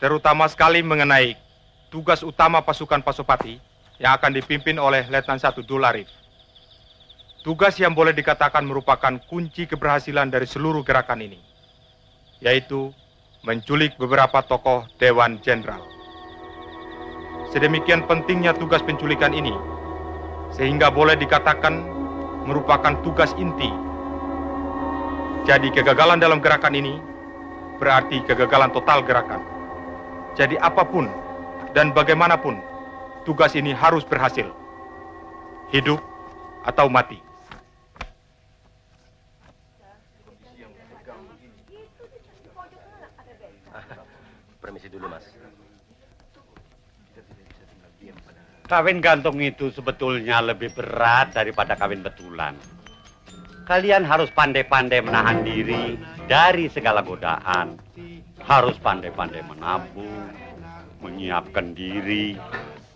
Terutama sekali mengenai tugas utama pasukan Pasopati yang akan dipimpin oleh Letnan 1 Dul Arif. Tugas yang boleh dikatakan merupakan kunci keberhasilan dari seluruh gerakan ini, yaitu menculik beberapa tokoh Dewan Jenderal. Sedemikian pentingnya tugas penculikan ini, sehingga boleh dikatakan merupakan tugas inti. Jadi kegagalan dalam gerakan ini berarti kegagalan total gerakan. Jadi apapun dan bagaimanapun, tugas ini harus berhasil. Hidup atau mati. Permisi dulu, Mas. Kawin gantung itu sebetulnya lebih berat daripada kawin betulan. Kalian harus pandai-pandai menahan diri dari segala godaan. Harus pandai-pandai menabung, menyiapkan diri,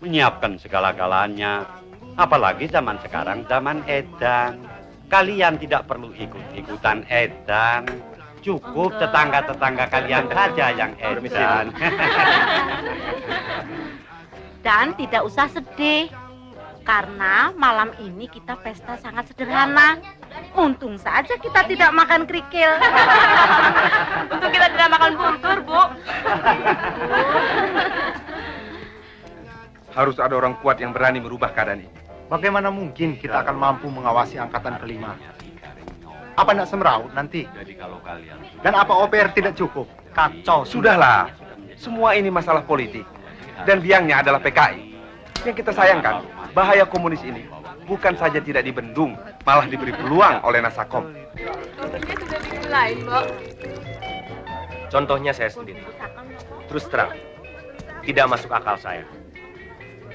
menyiapkan segala-galanya. Apalagi zaman sekarang, zaman edan. Kalian tidak perlu ikut-ikutan edan. Cukup tetangga-tetangga kalian saja yang edan. Dan tidak usah sedih, karena malam ini kita pesta sangat sederhana. Untung saja kita tidak makan kerikil. Untung kita tidak makan buntur, Bu. Harus ada orang kuat yang berani merubah keadaan ini. Bagaimana mungkin kita akan mampu mengawasi angkatan kelima? Apa nak semeraut nanti? Jadi kalau kalian... Dan apa OPR tidak cukup? Kacau. Sudahlah, semua ini masalah politik. Dan biangnya adalah PKI. Yang kita sayangkan, bahaya komunis ini bukan saja tidak dibendung, malah diberi peluang oleh Nasakom. Contohnya sudah bikin lain, Mbak. Contohnya saya sendiri. Terus terang, tidak masuk akal saya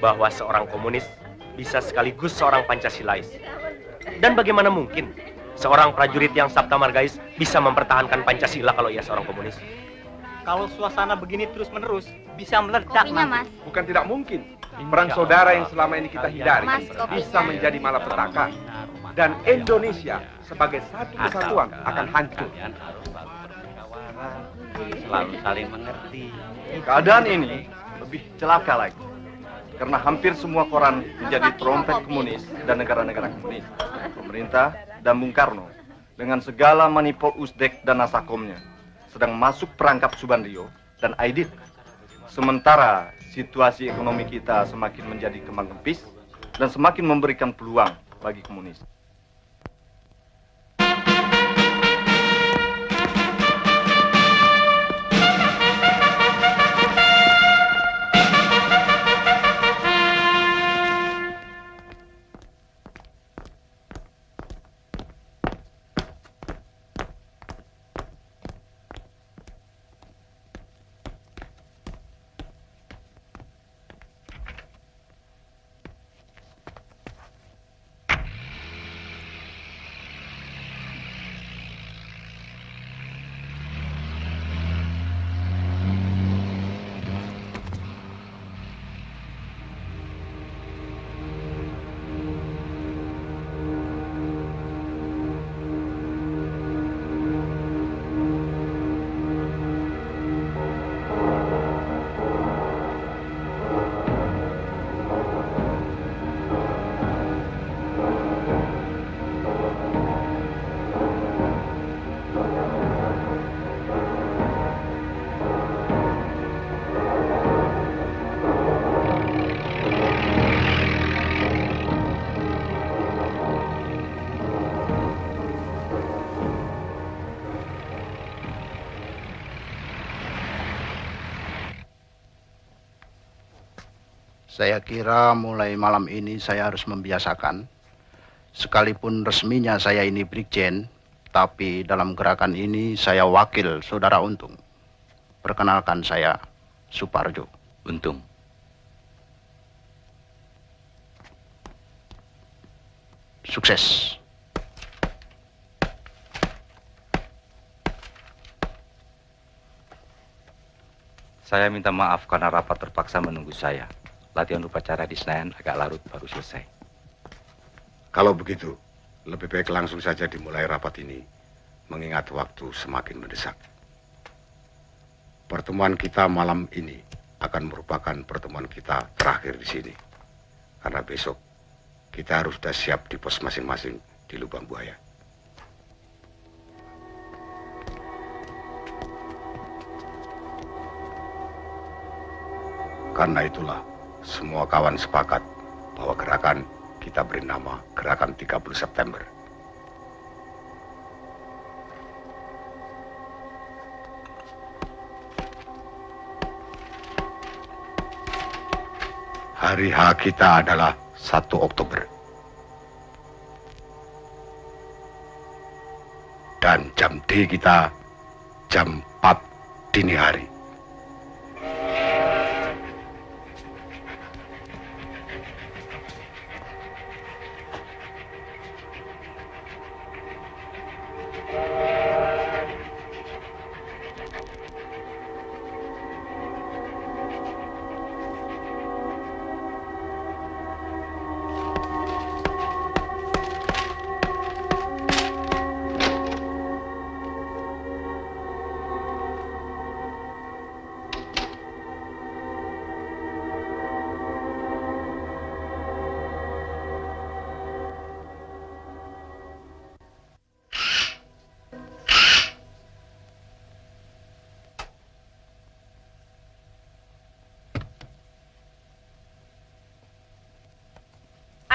bahwa seorang komunis bisa sekaligus seorang Pancasilais. Dan bagaimana mungkin seorang prajurit yang Sabta Margais bisa mempertahankan Pancasila kalau ia seorang komunis? Kalau suasana begini terus-menerus, bisa meledak. Mas. Bukan tidak mungkin. Perang saudara yang selama ini kita hindari bisa menjadi malapetaka. Dan Indonesia sebagai satu kesatuan akan hancur. Selalu saling mengerti. Keadaan ini lebih celaka lagi. Karena hampir semua koran menjadi trompet komunis dan negara-negara komunis. Pemerintah dan Bung Karno dengan segala manipul Usdek dan Nasakomnya sedang masuk perangkap Subandrio dan Aidit. Sementara situasi ekonomi kita semakin menjadi kembang kempis dan semakin memberikan peluang bagi komunis. Saya kira mulai malam ini saya harus membiasakan, sekalipun resminya saya ini Brigjen, tapi dalam gerakan ini saya wakil Saudara Untung. Perkenalkan saya Suparjo. Untung. Sukses. Saya minta maaf karena rapat terpaksa menunggu saya. Latihan upacara di Senayan agak larut baru selesai. Kalau begitu, lebih baik langsung saja dimulai rapat ini, mengingat waktu semakin mendesak. Pertemuan kita malam ini akan merupakan pertemuan kita terakhir di sini. Karena besok kita harus sudah siap di pos masing-masing di Lubang Buaya. Karena itulah, semua kawan sepakat bahwa gerakan kita beri nama Gerakan 30 September. Hari H kita adalah 1 Oktober. Dan jam D kita jam 4 dini hari.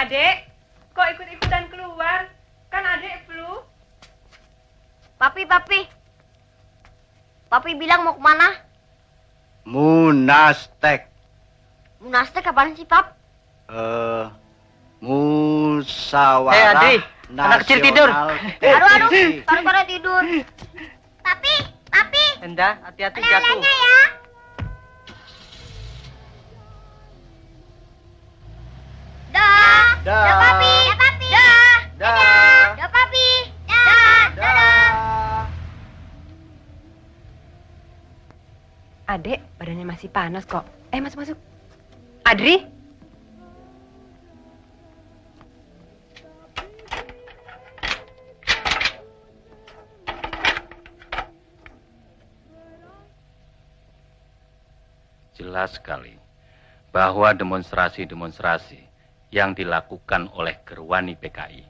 Adek, kok ikut-ikutan keluar? Kan adek flu. Papi. Papi bilang mau kemana? Munastek. Munastek apaan sih, Pap? Musyawarah Adri, anak kecil tidur. Aduh, baru tidur. Papi. Enda, hati-hati jatuh. jatuh. Ya. Dah, Papi. Dah, Papi. Adek, badannya masih panas kok. Masuk. Adri? Jelas sekali bahwa demonstrasi-demonstrasi yang dilakukan oleh Gerwani PKI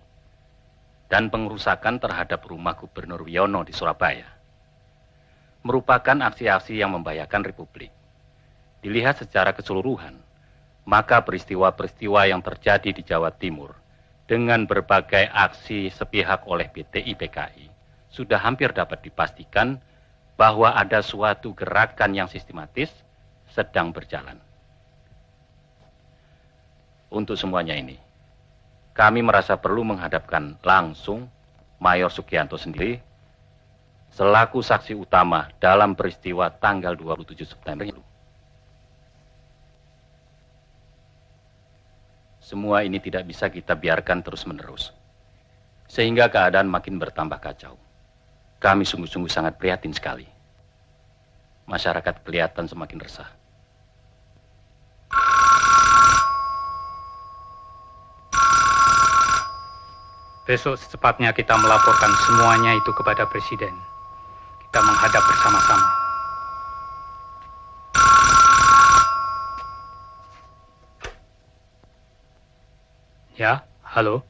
dan pengerusakan terhadap rumah Gubernur Wiono di Surabaya merupakan aksi-aksi yang membahayakan Republik. Dilihat secara keseluruhan, maka peristiwa-peristiwa yang terjadi di Jawa Timur dengan berbagai aksi sepihak oleh BTI PKI sudah hampir dapat dipastikan bahwa ada suatu gerakan yang sistematis sedang berjalan. Untuk semuanya ini, kami merasa perlu menghadapkan langsung Mayor Sugianto sendiri selaku saksi utama dalam peristiwa tanggal 27 September itu. Semua ini tidak bisa kita biarkan terus-menerus, sehingga keadaan makin bertambah kacau. Kami sungguh-sungguh sangat prihatin sekali. Masyarakat kelihatan semakin resah. Besok secepatnya kita melaporkan semuanya itu kepada Presiden. Kita menghadap bersama-sama. Ya, halo.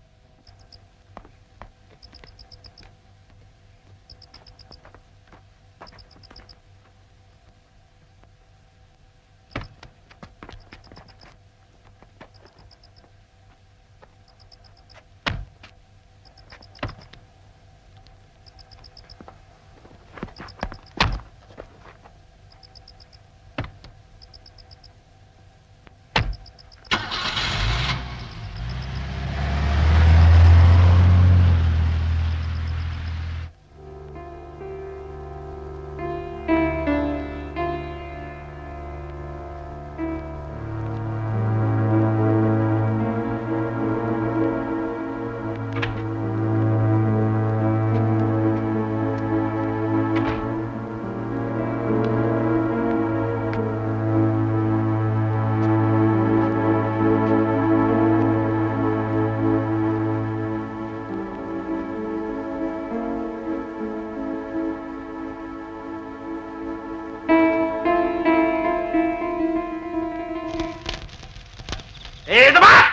Teman!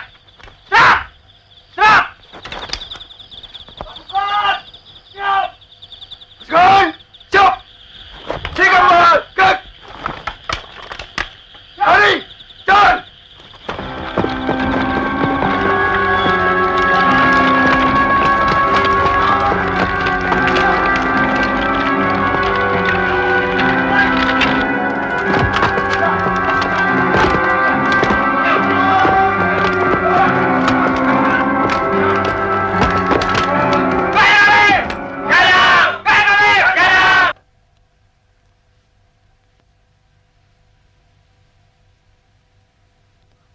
Serap! Serap! Gun! Siap! Tiga kek! Hari! Jalan!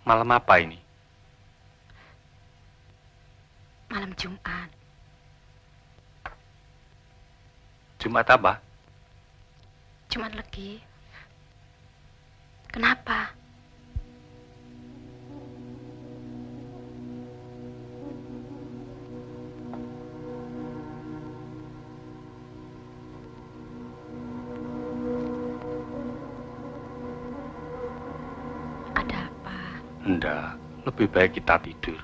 Malam apa ini? Malam Jumat. Jumat apa? Jumat Legi. Kenapa? Enggak, lebih baik kita tidur.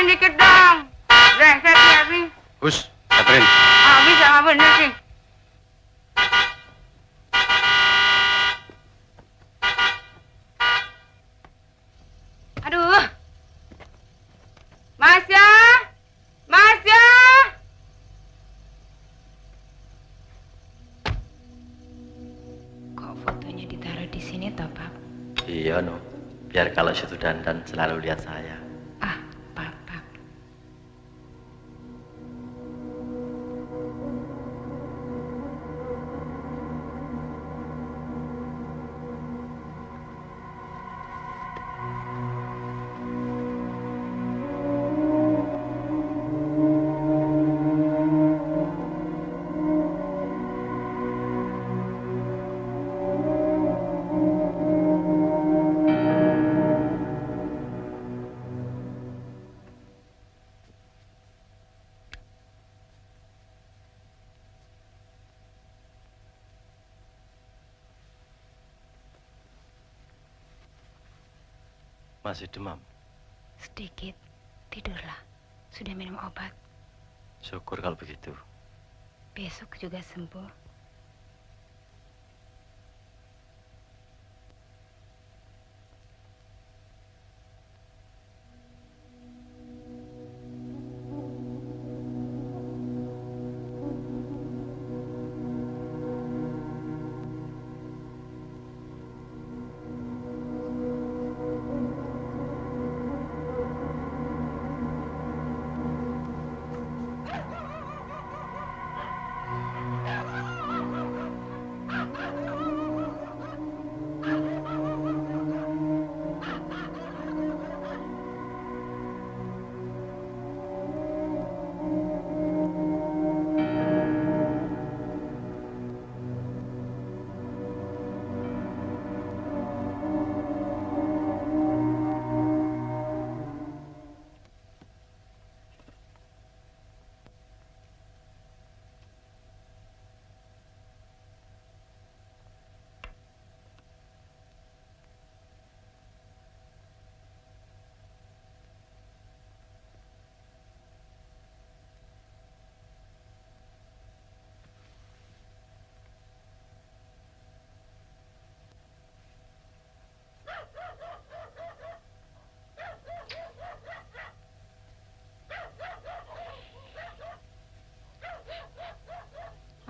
Dikit dong. Brengsek ya, Bing. Hus, Catherine. Habis sama bener sih. Aduh. Masya. Masya. Kok fotonya ditaruh di sini toh, Pak? Iya, no. Biar kalau situ dandan selalu lihat saya. Masih demam? Sedikit, Tidurlah. Sudah minum obat. Syukur kalau begitu. Besok juga sembuh.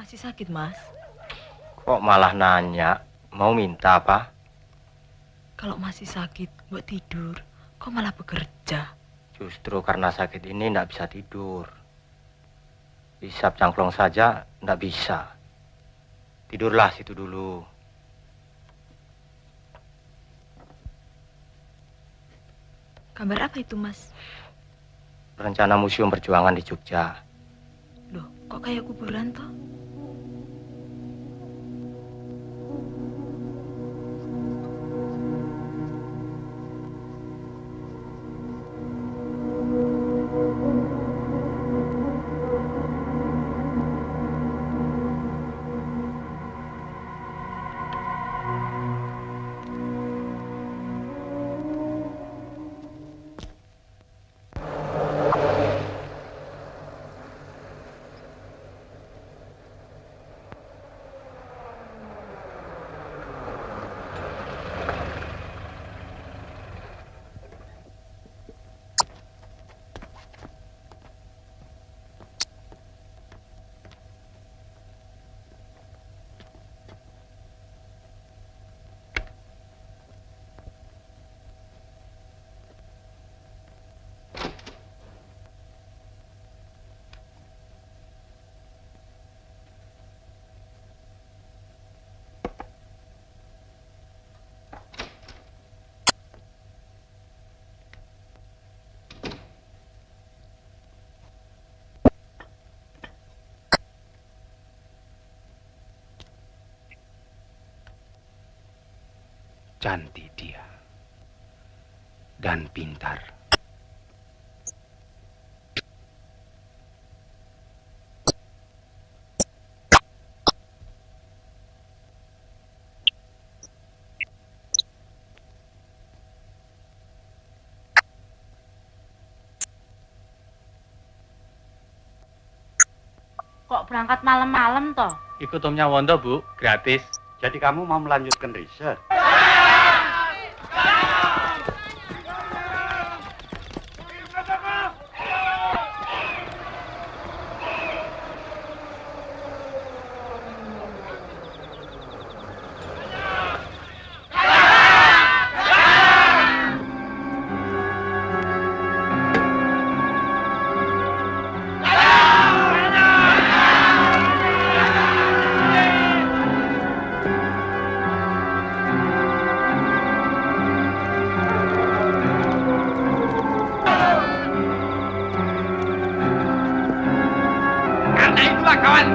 Masih sakit, Mas? Kok malah nanya? Mau minta apa? Kalau masih sakit, buat tidur. Kok malah bekerja? Justru karena sakit ini nggak bisa tidur. Hisap cangklong saja nggak bisa. Tidurlah situ dulu. Kabar apa itu, Mas? Rencana Museum Perjuangan di Jogja. Loh, kok kayak kuburan toh? Cantik dia dan pintar. Kok berangkat malam-malam toh? Ikut Omnya Wondo, Bu, gratis. Jadi kamu mau melanjutkan riset? kawan.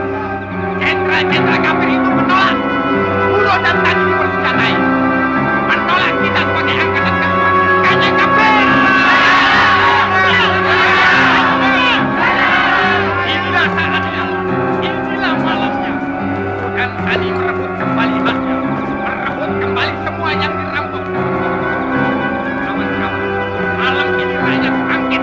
Jenderal-jenderal kafir itu menolak. Buruh dan tani dipersenjatai. Menolak kita sebagai angkatan kedua. Karena kafir. Inilah saatnya. Inilah malamnya. Dan tani merebut kembali haknya. Merebut kembali semua yang dirampok. Kawan-kawan, malam ini rakyat bangkit.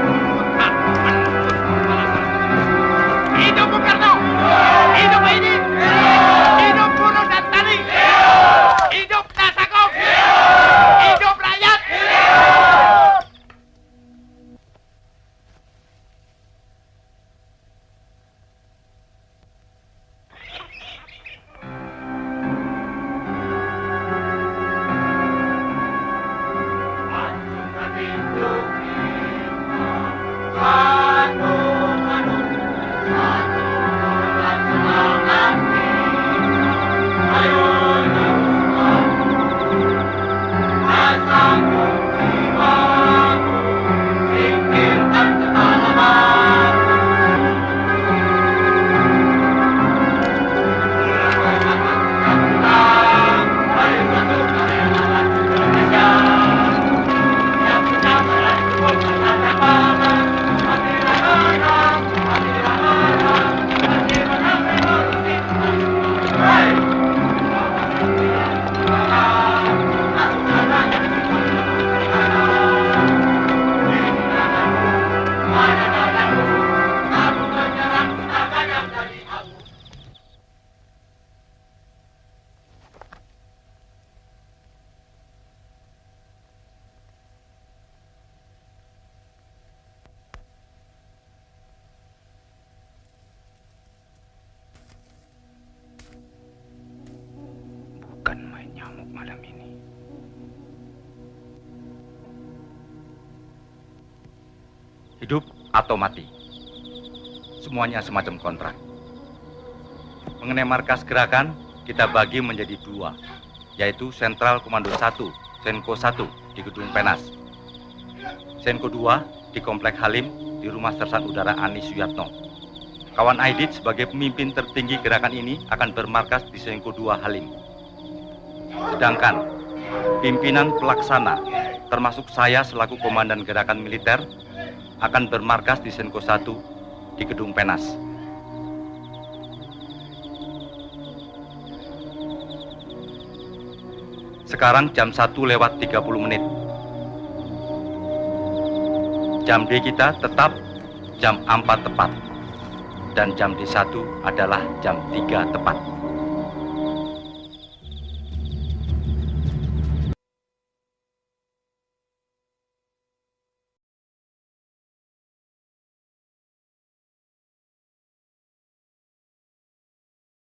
malam ini. Hidup atau mati. Semuanya semacam kontrak. Mengenai markas gerakan, kita bagi menjadi dua, yaitu Sentral Komando 1, Senko 1 di Gedung Penas. Senko 2 di Komplek Halim di Rumah Sersan Udara Ani Suyatno. Kawan Aidit sebagai pemimpin tertinggi gerakan ini akan bermarkas di Senko 2 Halim. Sedangkan pimpinan pelaksana, termasuk saya selaku komandan gerakan militer, akan bermarkas di Senko 1 di Gedung Penas. Sekarang jam 1:30. Jam D kita tetap jam 4 tepat. Dan jam D1 adalah jam 3 tepat.